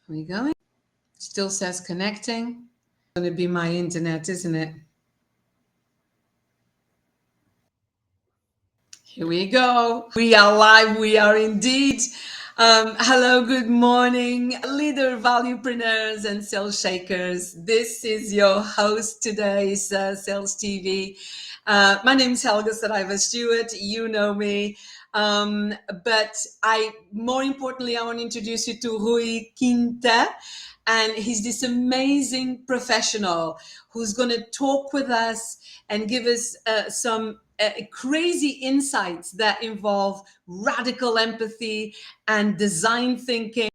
we going? Still says connecting. It's going to be my internet, isn't it? Here we go. We are live. We are indeed. Hello, good morning, leader valuepreneurs and sales shakers. This is your host today's Sales TV. My name is Helga Saraiva Stewart. You know me. But more importantly, I want to introduce you to Rui Quinta. And he's this amazing professional who's going to talk with us and give us some crazy insights that involve radical empathy and design thinking.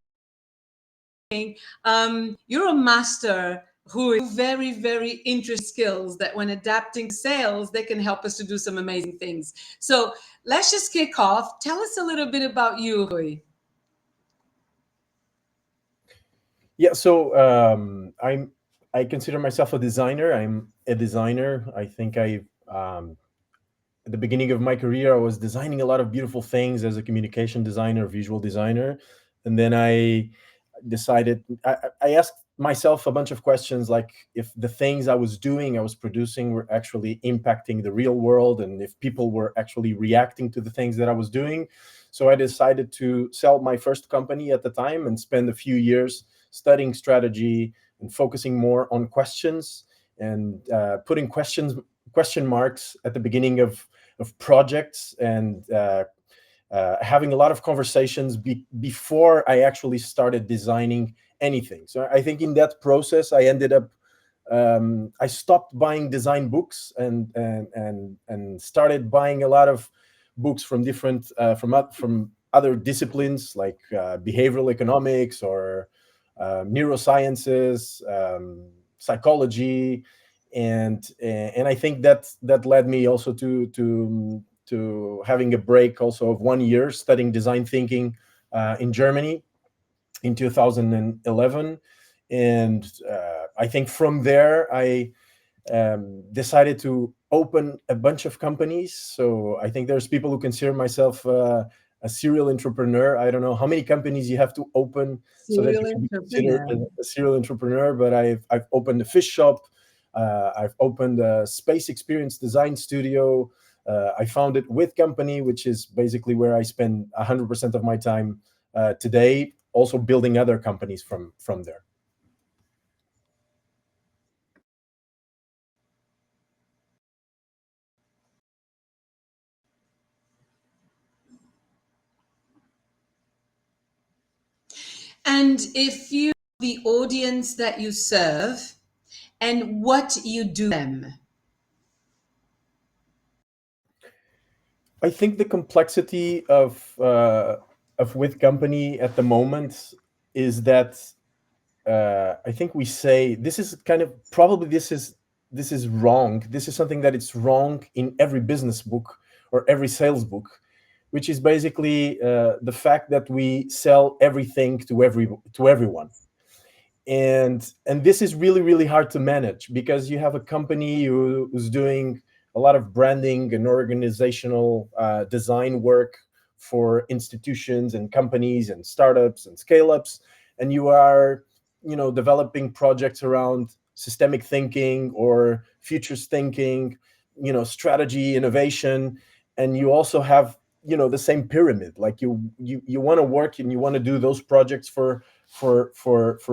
You're a master who is very, very interesting skills that when adapting to sales, they can help us to do some amazing things. So let's just kick off. Tell us a little bit about you, Rui. Yeah, so I consider myself a designer. I'm a designer. I think at the beginning of my career, I was designing a lot of beautiful things as a communication designer, visual designer, and then I decided I asked myself a bunch of questions like if the things I was doing, I was producing, were actually impacting the real world, and if people were actually reacting to the things that I was doing. So I decided to sell my first company at the time and spend a few years studying strategy and focusing more on questions and putting question marks at the beginning of projects and having a lot of conversations before I actually started designing anything. So I think in that process, I ended up I stopped buying design books and started buying a lot of books from different from other disciplines like behavioral economics or neurosciences, psychology, and I think that led me also to having a break also of 1 year studying design thinking in Germany in 2011, and I think from there I decided to open a bunch of companies. So I think there's people who consider myself a serial entrepreneur. I don't know how many companies you have to open so that you can be considered a serial entrepreneur, but I've opened a fish shop. I've opened a space experience design studio. I founded With Company, which is basically where I spend 100% of my time today, also building other companies from there. And if you the audience that you serve and what you do them. I think the complexity of With Company at the moment is that I think we say this is kind of probably this is wrong. This is something that it's wrong in every business book or every sales book, which is basically the fact that we sell everything to everyone. And this is really, really hard to manage because you have a company who's doing a lot of branding and organizational design work for institutions and companies and startups and scale-ups, and you are developing projects around systemic thinking or futures thinking, strategy, innovation, and you also have the same pyramid. Like you want to work and you want to do those projects for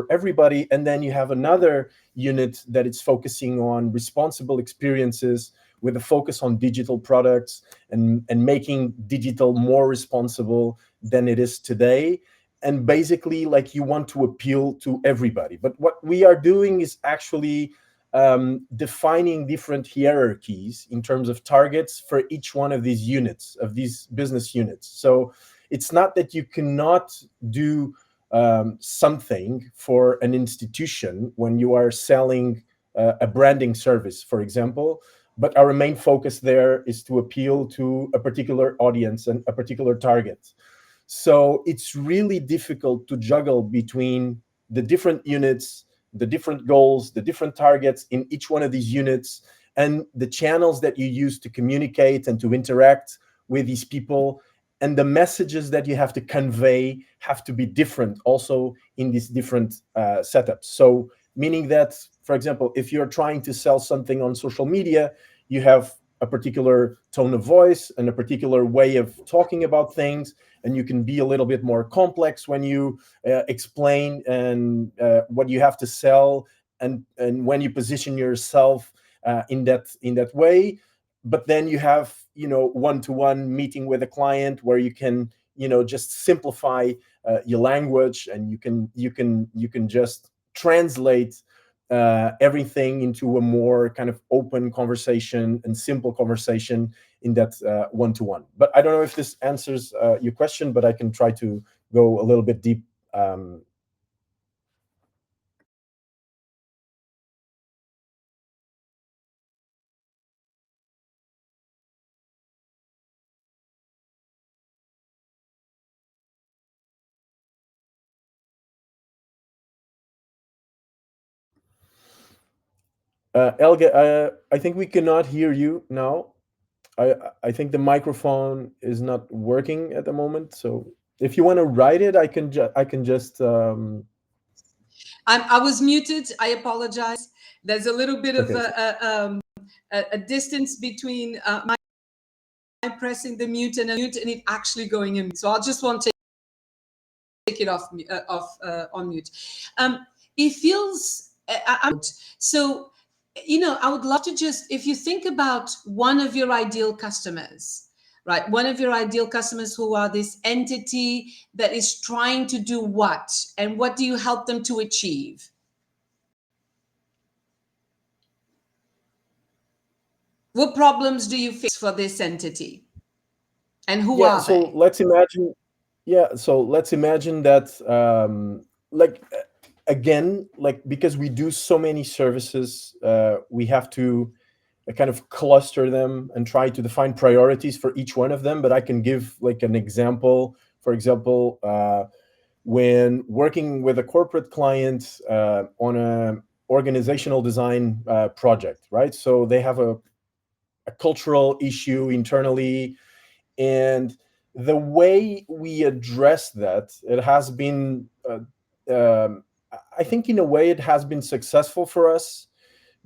everybody, and then you have another unit that is focusing on responsible experiences with a focus on digital products and making digital more responsible than it is today. And basically, like, you want to appeal to everybody, but what we are doing is actually defining different hierarchies in terms of targets for each one of these units, of these business units. So it's not that you cannot do something for an institution when you are selling a branding service, for example, but our main focus there is to appeal to a particular audience and a particular target. So it's really difficult to juggle between the different units, the different goals, the different targets in each one of these units, and the channels that you use to communicate and to interact with these people. and the messages that you have to convey have to be different also in these different setups. So meaning that, for example, if you're trying to sell something on social media, you have a particular tone of voice and a particular way of talking about things, and you can be a little bit more complex when you explain and what you have to sell, and when you position yourself in that way. But then you have, one-to-one meeting with a client where you can, just simplify your language, and you can just translate everything into a more kind of open conversation and simple conversation in that one-to-one. But I don't know if this answers your question, but I can try to go a little bit deep. um, Elge, I think we cannot hear you now. I think the microphone is not working at the moment. So if you want to write it, I can just I was muted. I apologize. There's a little bit of okay. So a distance between my pressing the mute and it actually going in. So I'll just want to take it off on mute. It feels so. I would love to just, if you think about one of your ideal customers, right? One of your ideal customers who are this entity that is trying to do what, and what do you help them to achieve? What problems do you fix for this entity, and who yeah, are so they? let's imagine. Yeah, so let's imagine that, like, again, like, because we do so many services, we have to kind of cluster them and try to define priorities for each one of them. But I can give like an example. For example, when working with a corporate client on a organizational design project, right? So they have a cultural issue internally, and the way we address that, it has been I think in a way it has been successful for us,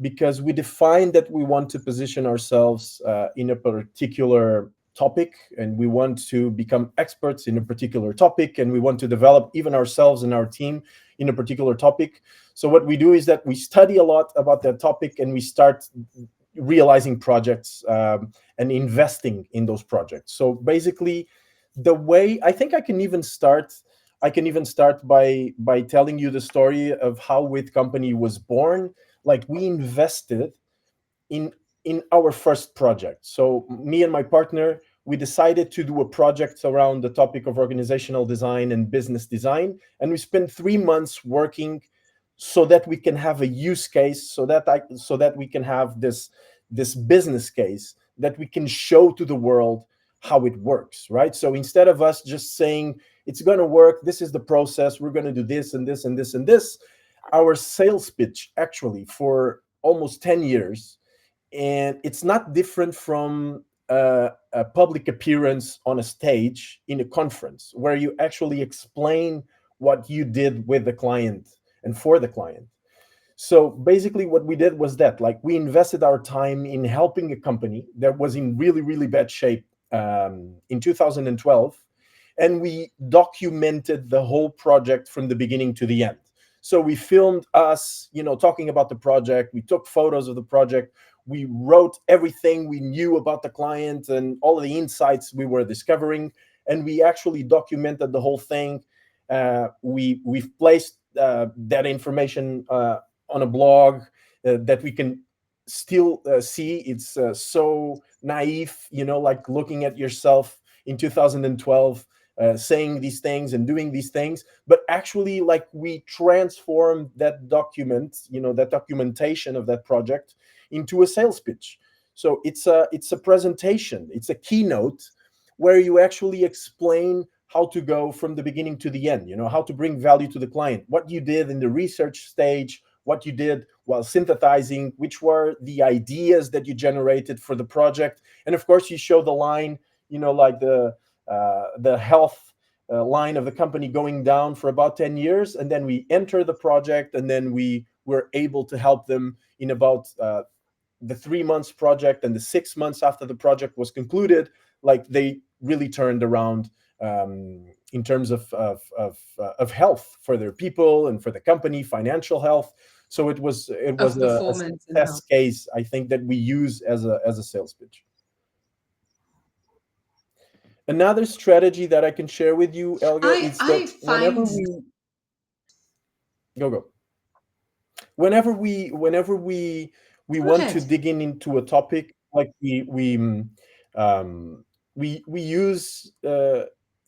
because we define that we want to position ourselves in a particular topic, and we want to become experts in a particular topic, and we want to develop even ourselves and our team in a particular topic. So what we do is that we study a lot about that topic, and we start realizing projects, and investing in those projects. So basically, the way I think I can even start by telling you the story of how With Company was born. Like, we invested in our first project. So me and my partner, we decided to do a project around the topic of organizational design and business design, and we spent 3 months working so that we can have a use case, so that we can have this business case that we can show to the world how it works, right? So instead of us just saying it's going to work, this is the process, we're going to do this and this and this and this, our sales pitch actually for almost 10 years, and it's not different from a public appearance on a stage in a conference where you actually explain what you did with the client and for the client. So basically what we did was that, like, we invested our time in helping a company that was in really, really bad shape in 2012, and we documented the whole project from the beginning to the end. So we filmed us, talking about the project. We took photos of the project. We wrote everything we knew about the client and all of the insights we were discovering, and we actually documented the whole thing. We've placed that information on a blog that we can still see. It's so naive, like looking at yourself in 2012, saying these things and doing these things. But actually, like, we transformed that document, that documentation of that project into a sales pitch. So it's a presentation, it's a keynote where you actually explain how to go from the beginning to the end, how to bring value to the client, what you did in the research stage, what you did while synthesizing, which were the ideas that you generated for the project. And of course, you show the line, like the health line of the company going down for about 10 years, and then we enter the project, and then we were able to help them in about the 3 months project, and the 6 months after the project was concluded, like they really turned around in terms of health for their people and for the company, financial health. So it was Of a performance and success health. case, I think, that we use as a sales pitch. Another strategy that I can share with you, Elga, is I that whenever find, we go, whenever we go want to ahead. dig in into a topic, like um, we use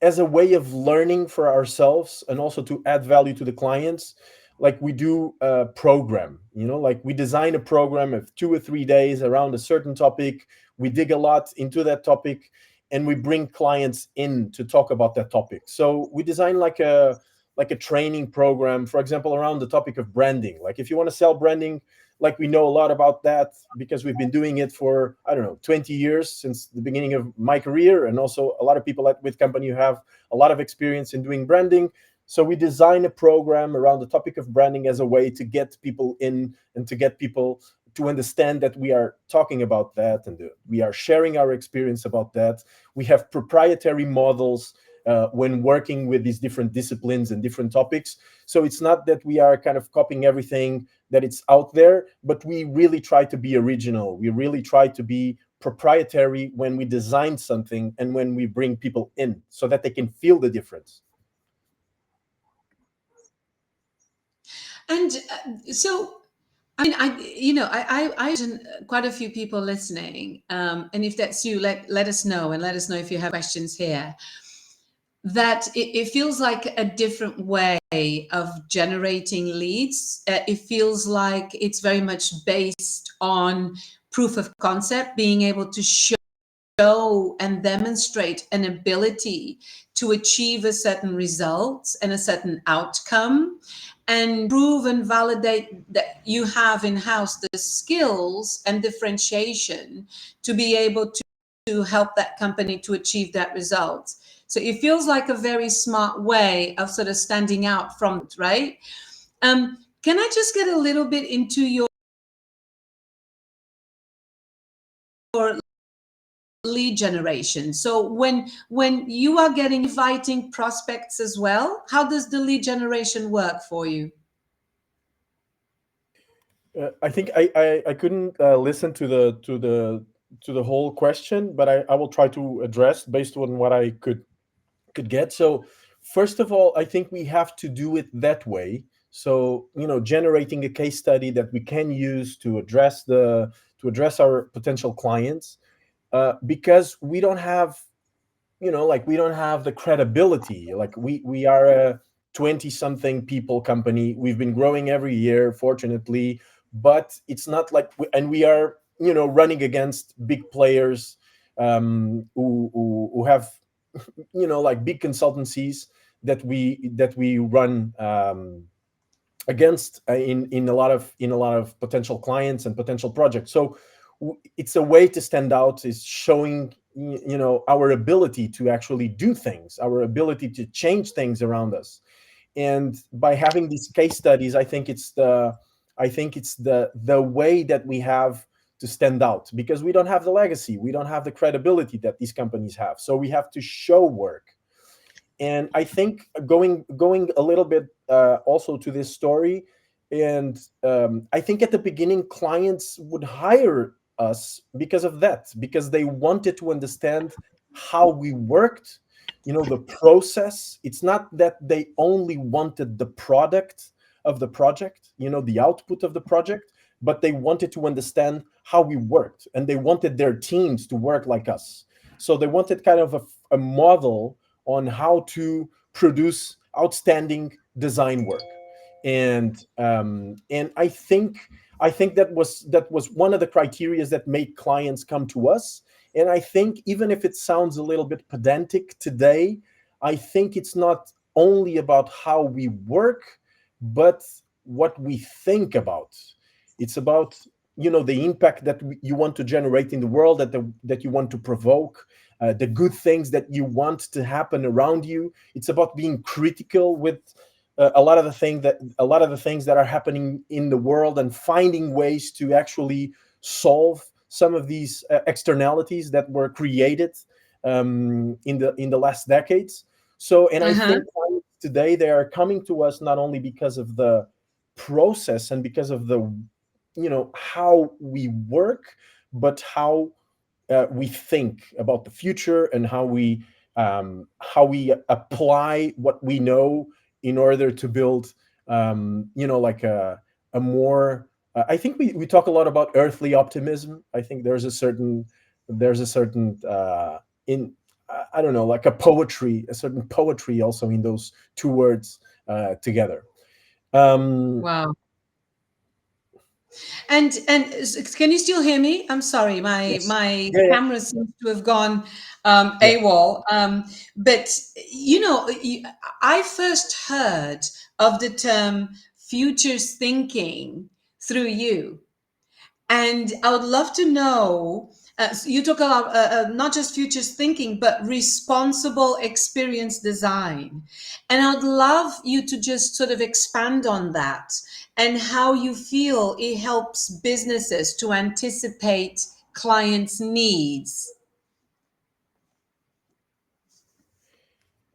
as a way of learning for ourselves and also to add value to the clients, like we do a program, like we design a program of 2 or 3 days around a certain topic. We dig a lot into that topic, and we bring clients in to talk about that topic. So we design like a training program, for example, around the topic of branding. Like if you want to sell branding, like we know a lot about that because we've been doing it for, I don't know, 20 years, since the beginning of my career. And also a lot of people with company who have a lot of experience in doing branding. So we design a program around the topic of branding as a way to get people in and to get people to understand that we are talking about that, and we are sharing our experience about that. We have proprietary models when working with these different disciplines and different topics. So it's not that we are kind of copying everything that it's out there, but we really try to be original. We really try to be proprietary when we design something and when we bring people in so that they can feel the difference. And so, I mean, I imagine quite a few people listening. And if that's you, let us know, and let us know if you have questions here. That it feels like a different way of generating leads. It feels like it's very much based on proof of concept, being able to show and demonstrate an ability to achieve a certain result and a certain outcome, and prove and validate that you have in house the skills and differentiation to be able to help that company to achieve that result. So it feels like a very smart way of sort of standing out from it, right? Can I just get a little bit into your lead generation? So when you are getting inviting prospects as well, how does the lead generation work for you? I think I couldn't listen to the whole question, but I will try to address based on what I could get. So first of all, I think we have to do it that way. So generating a case study that we can use to address our potential clients, because we don't have like we don't have the credibility. Like we are a 20 something people company. We've been growing every year, fortunately, but it's not like and we are running against big players, who have like big consultancies that we run against, in a lot of potential clients and potential projects. So it's a way to stand out, is showing our ability to actually do things, our ability to change things around us. And by having these case studies, I think it's the way that we have to stand out, because we don't have the legacy, we don't have the credibility that these companies have, so we have to show work. And I think going a little bit also to this story, and I think at the beginning clients would hire us because of that, because they wanted to understand how we worked, the process. It's not that they only wanted the product of the project, the output of the project, but they wanted to understand how we worked, and they wanted their teams to work like us. So they wanted kind of a model on how to produce outstanding design work. And I think that was one of the criteria that made clients come to us. And I think, even if it sounds a little bit pedantic today, I think it's not only about how we work, but what we think about. It's about the impact that you want to generate in the world, that you want to provoke. the good things that you want to happen around you. It's about being critical with a lot of the things that are happening in the world, and finding ways to actually solve some of these externalities that were created in the last decades. So, and I Uh-huh. think clients today, they are coming to us not only because of the process and because of the, how we work, but how we think about the future, and how we apply what we know in order to build, like a more. I think we talk a lot about earthly optimism. I think there's a certain in I don't know, like a certain poetry also in those two words together. Um, Wow. And can you still hear me? I'm sorry, my yes, my yeah, yeah, camera seems to have gone yeah. AWOL. But I first heard of the term futures thinking through you. And I would love to know, so you talk about not just futures thinking, but responsible experience design. And I'd love you to just sort of expand on that and how you feel it helps businesses to anticipate clients' needs.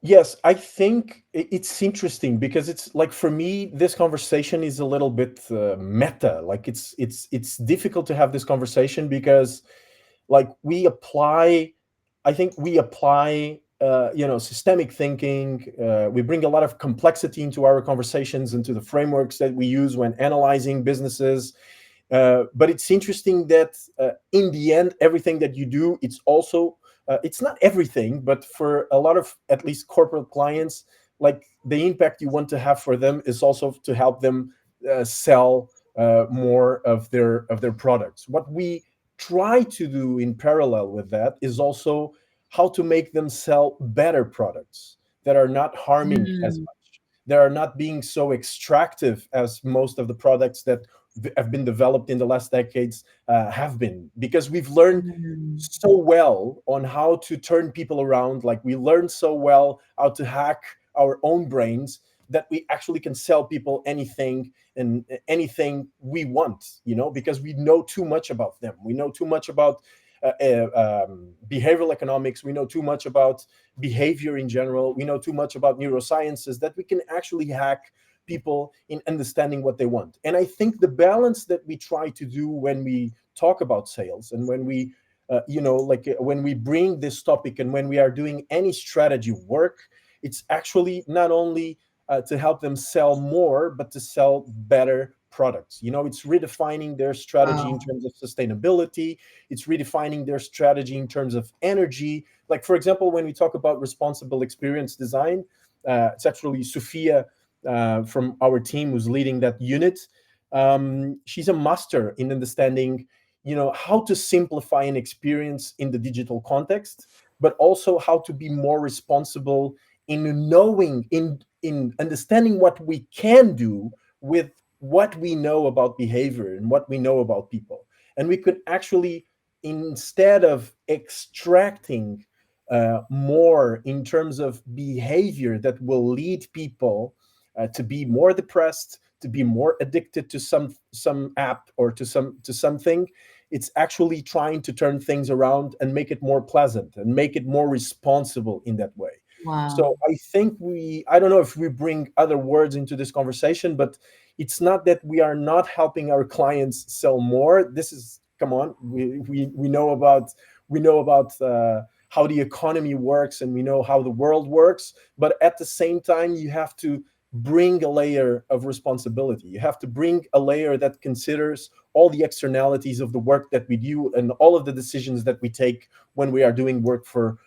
Yes, I think it's interesting because it's like, for me, this conversation is a little bit meta. Like, it's difficult to have this conversation because, like, I think we apply systemic thinking. We bring a lot of complexity into our conversations, into the frameworks that we use when analyzing businesses. But it's interesting that in the end, everything that you do, it's not everything, but for a lot of, at least, corporate clients, like, the impact you want to have for them is also to help them sell more of their products. What we try to do in parallel with that is also how to make them sell better products that are not harming as Mm, much. They are not being so extractive as most of the products that have been developed in the last decades have been, because we've learned mm, so well on how to turn people around. Like, we learned so well how to hack our own brains, that we actually can sell people anything and anything we want, because we know too much about them. We know too much about behavioral economics. We know too much about behavior in general. We know too much about neurosciences, that we can actually hack people in understanding what they want. And I think the balance that we try to do when we talk about sales, and when we when we bring this topic, and when we are doing any strategy work, it's actually not only to help them sell more, but to sell better products. It's redefining their strategy in wow. terms of sustainability. It's redefining their strategy in terms of energy. Like, for example, when we talk about responsible experience design, it's actually Sophia from our team who's leading that unit. She's a master in understanding, how to simplify an experience in the digital context, but also how to be more responsible in knowing, in understanding what we can do with what we know about behavior and what we know about people. And we could actually, instead of extracting more in terms of behavior that will lead people to be more depressed, to be more addicted to some app, or to something. It's actually trying to turn things around and make it more pleasant and make it more responsible in that way. Wow. So I think I don't know if we bring other words into this conversation, but it's not that we are not helping our clients sell more. This is, come on, we know about, how the economy works, and we know how the world works. But at the same time, you have to bring a layer of responsibility. You have to bring a layer that considers all the externalities of the work that we do, and all of the decisions that we take when we are doing work for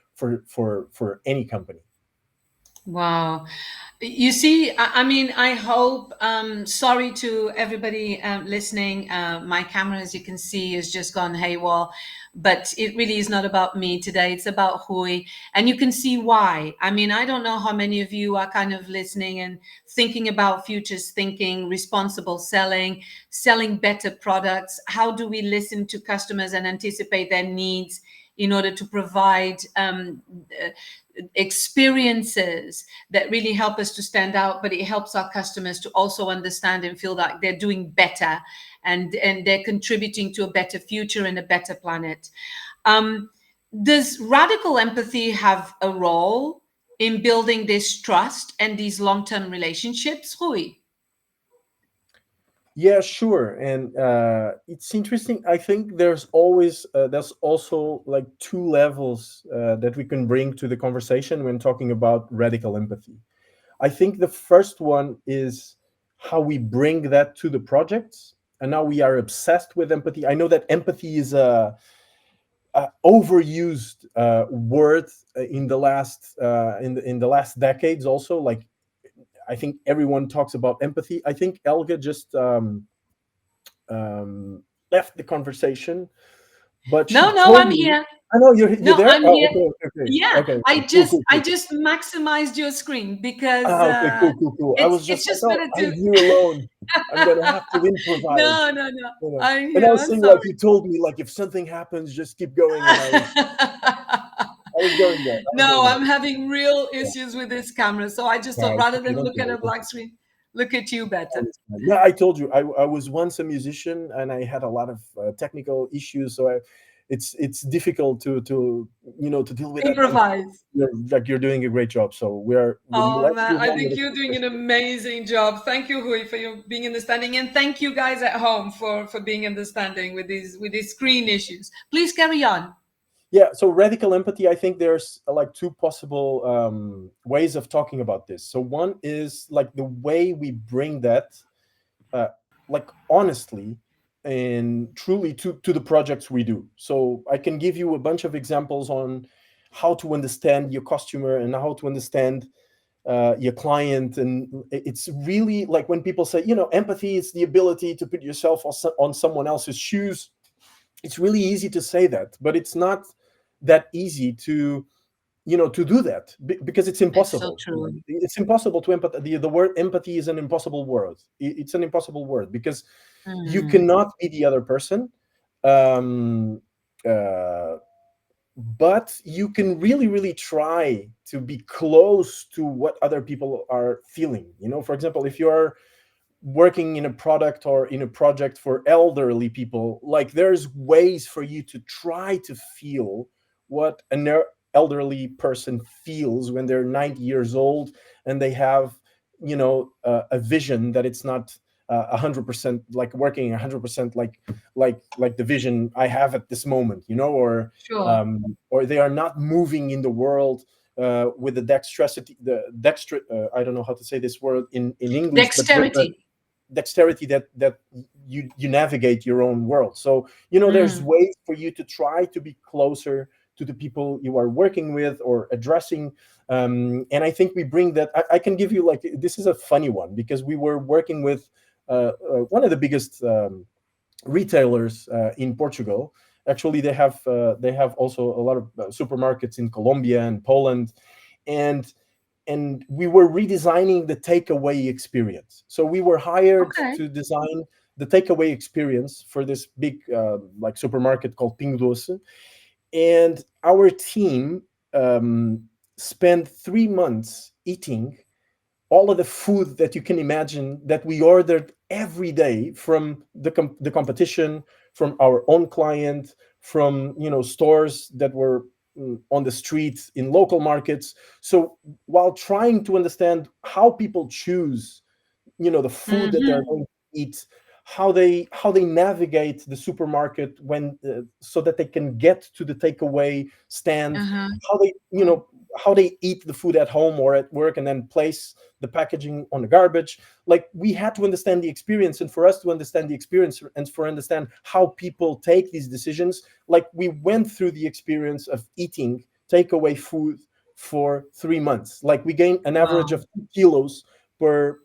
any company. Wow. You see, I mean, I hope, sorry to everybody listening. My camera, as you can see, has just gone haywire, but it really is not about me today. It's about Hui. And you can see why. I mean, I don't know how many of you are kind of listening and thinking about futures thinking, responsible selling, selling better products. How do we listen to customers and anticipate their needs in order to provide experiences that really help us to stand out, but it helps our customers to also understand and feel like they're doing better, and they're contributing to a better future and a better planet. Um, does radical empathy have a role in building this trust and these long-term relationships, Rui? Yeah, sure. And it's interesting. I think there's also like two levels that we can bring to the conversation when talking about radical empathy. I think the first one is how we bring that to the projects, and now we are obsessed with empathy. I know that empathy is a overused word in the last in the last decades. Also, like I think everyone talks about empathy. I think Elga just left the conversation, but she No, no, told I'm me. here. I know you're No, there. I'm Oh, here. okay, okay, Yeah, okay, I okay. Cool, just cool, I cool. just maximized your screen because Okay, cool, cool, cool. I was it's just like, just oh, better I'm to. here alone. I'm gonna have to improvise, No, no, no. you know. I'm And I here. was I'm saying, like, sorry. you told me, like, if something happens, just keep going. And I was going there. I was No, going there. I'm having real Yeah, issues with this camera, so I just yeah, thought it's rather okay. than Don't look at worry. a black screen, look at you better. Yeah, I told you I was once a musician and I had a lot of technical issues, so it's difficult to to deal with that. And Improvise. you're doing a great job. So Oh let's man, move I on with think the you're doing an conversation. amazing job. Thank you, Hui, for your being understanding, and thank you guys at home for being understanding with these screen issues. Please carry on. Yeah, so radical empathy, I think there's like two possible ways of talking about this. So one is like the way we bring that uh, like honestly and truly to the projects we do. So I can give you a bunch of examples on how to understand your customer and how to understand your client. And it's really like when people say, empathy is the ability to put yourself on someone else's shoes. It's really easy to say that, but it's not that easy to do that because it's It's so impossible. true. It's impossible to empathy. The word empathy is an impossible word. It's an impossible word because you Mm, cannot be the other person. um, uh, but you can really really try to be close to what other people are feeling. For example, if you're working in a product or in a project for elderly people, like there's ways for you to try to feel what an elderly person feels when they're 90 years old and they have a vision that it's not 100% like working 100% like the vision I have at this moment, sure. or they are not moving in the world with the dexterity, I don't know how to say this word in English, but with the Dexterity. dexterity that you navigate your own world. So there's Mm, ways for you to try to be closer to the people you are working with or addressing. And I think we bring that. I can give you, like, this is a funny one because we were working with one of the biggest retailers in Portugal. Actually, they have also a lot of supermarkets in Colombia and Poland. And we were redesigning the takeaway experience. So we were hired okay. to design the takeaway experience for this big like supermarket called Pingo Doce. And our team spent 3 months eating all of the food that you can imagine that we ordered every day from the competition, from our own client, from stores that were on the streets in local markets. So while trying to understand how people choose the food that they're Mm-hmm. going to eat, how they navigate the supermarket when so that they can get to the takeaway stand, Uh-huh. how they how they eat the food at home or at work and then place the packaging on the garbage. Like, we had to understand the experience, and for us to understand the experience and for understand how people take these decisions, like, we went through the experience of eating takeaway food for 3 months. Like, we gained an average Wow. of 2 kilos per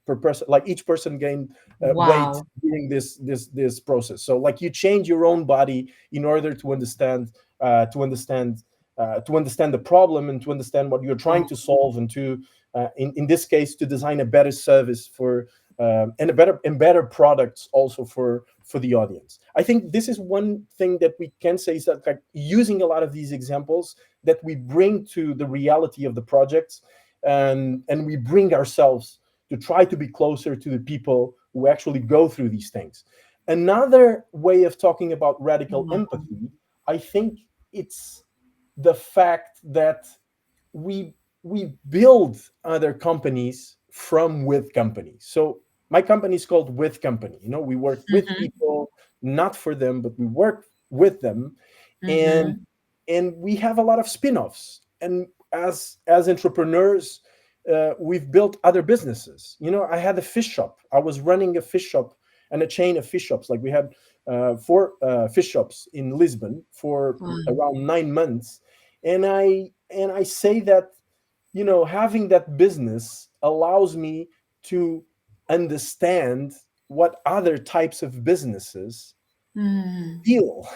person. Like, each person gained weight Wow. during this process. So, like, you change your own body in order to understand the problem and to understand what you're trying Wow. to solve, and to in this case to design a better service for and better products also for the audience. I think this is one thing that we can say, is that, like, using a lot of these examples that we bring to the reality of the projects, and we bring ourselves to try to be closer to the people who actually go through these things. Another way of talking about radical Wow. empathy, I think it's the fact that we we build other companies from with companies. So my company is called With Company. We work with Mm-hmm. people, not for them, but we work with them, and Mm-hmm. we have a lot of spin-offs. And as entrepreneurs, we've built other businesses. I had a fish shop. I was running a fish shop and a chain of fish shops. Like, we had four fish shops in Lisbon for Wow. around 9 months. And I say that, having that business allows me to understand what other types of businesses Mm. feel.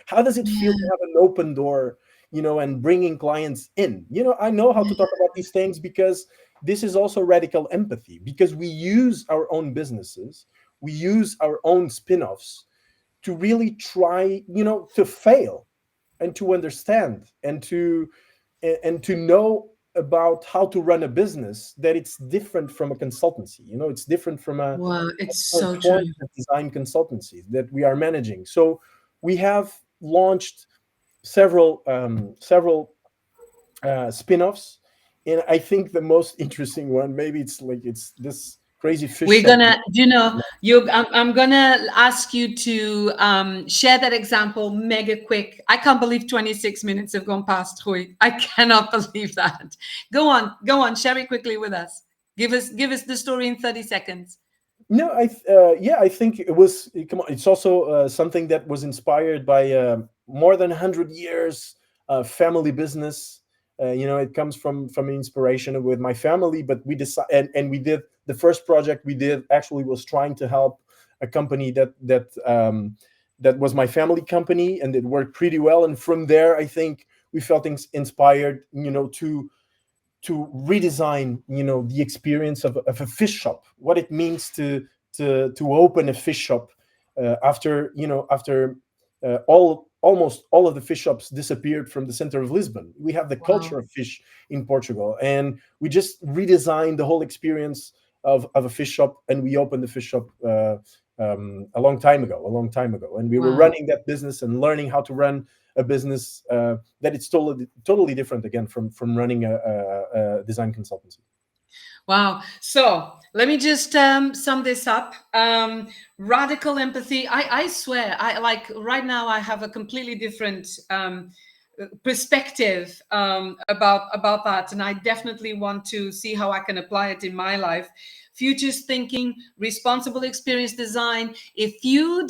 How does it feel to Yeah. have an open door, and bringing clients in? I know how to talk about these things, because this is also radical empathy, because we use our own businesses, we use our own spin-offs to really try, to fail, and to understand, and to know about how to run a business, that it's different from a consultancy. It's different from a Wow. It's different so form true. of design consultancy that we are managing. So we have launched several spin-offs, and I think the most interesting one, maybe it's this crazy fish We're shop. gonna, I'm gonna ask you to share that example mega quick. I can't believe 26 minutes have gone past, Rui. I cannot believe that. Go on, share it quickly with us. Give us the story in 30 seconds. No, yeah, I think it was. Come on, it's also something that was inspired by more than 100 years family business. It comes from an inspiration with my family, but we decided, and we did the first project we did actually was trying to help a company that was my family company, and it worked pretty well. And from there, I think we felt inspired, to redesign, the experience of a fish shop, what it means to open a fish shop after almost all of the fish shops disappeared from the center of Lisbon. We have the culture Wow. of fish in Portugal, and we just redesigned the whole experience of a fish shop, and we opened the fish shop a long time ago, and we were Wow. running that business and learning how to run a business that it's totally different, again, from running a design consultancy. Wow. So let me just sum this up. Radical empathy. I swear, I like right now. I have a completely different perspective about that, and I definitely want to see how I can apply it in my life. Futures thinking, responsible experience design. If you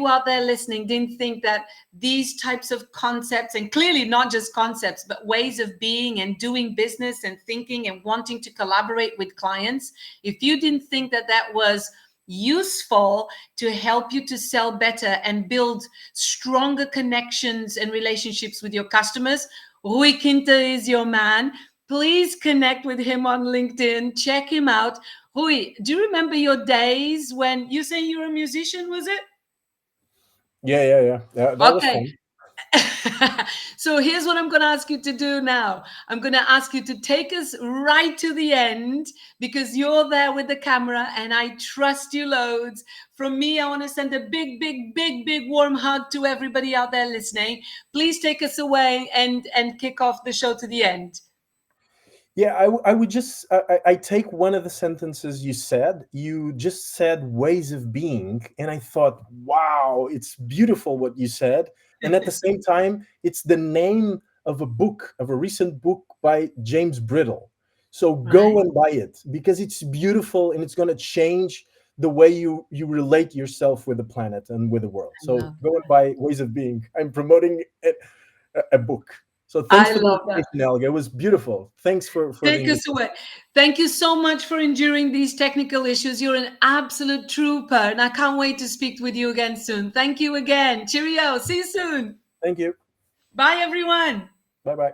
out there listening didn't think that these types of concepts, and clearly not just concepts, but ways of being and doing business and thinking and wanting to collaborate with clients, if you didn't think that that was useful to help you to sell better and build stronger connections and relationships with your customers, Rui Quinta is your man. Please connect with him on LinkedIn. Check him out. Rui, do you remember your days when you say you were a musician, was it? Yeah. That was Okay. fun. So here's what I'm going to ask you to do now. I'm going to ask you to take us right to the end because you're there with the camera and I trust you loads. From me, I want to send a big, big, big, big warm hug to everybody out there listening. Please take us away and kick off the show to the end. Yeah, I would just I take one of the sentences you said. You just said ways of being, and I thought, wow, it's beautiful what you said. And at the same time, it's the name of a book, of a recent book by James Brittle. So go Right? and buy it, because it's beautiful, and it's going to change the way you relate yourself with the planet and with the world. I So love go and that. buy Ways of Being. I'm promoting a book. So thanks I for the love that. invitation, Elga. It was beautiful. Thanks for the Take us invitation. away. Thank you so much for enduring these technical issues. You're an absolute trooper, and I can't wait to speak with you again soon. Thank you again. Cheerio. See you soon. Thank you. Bye, everyone. Bye bye.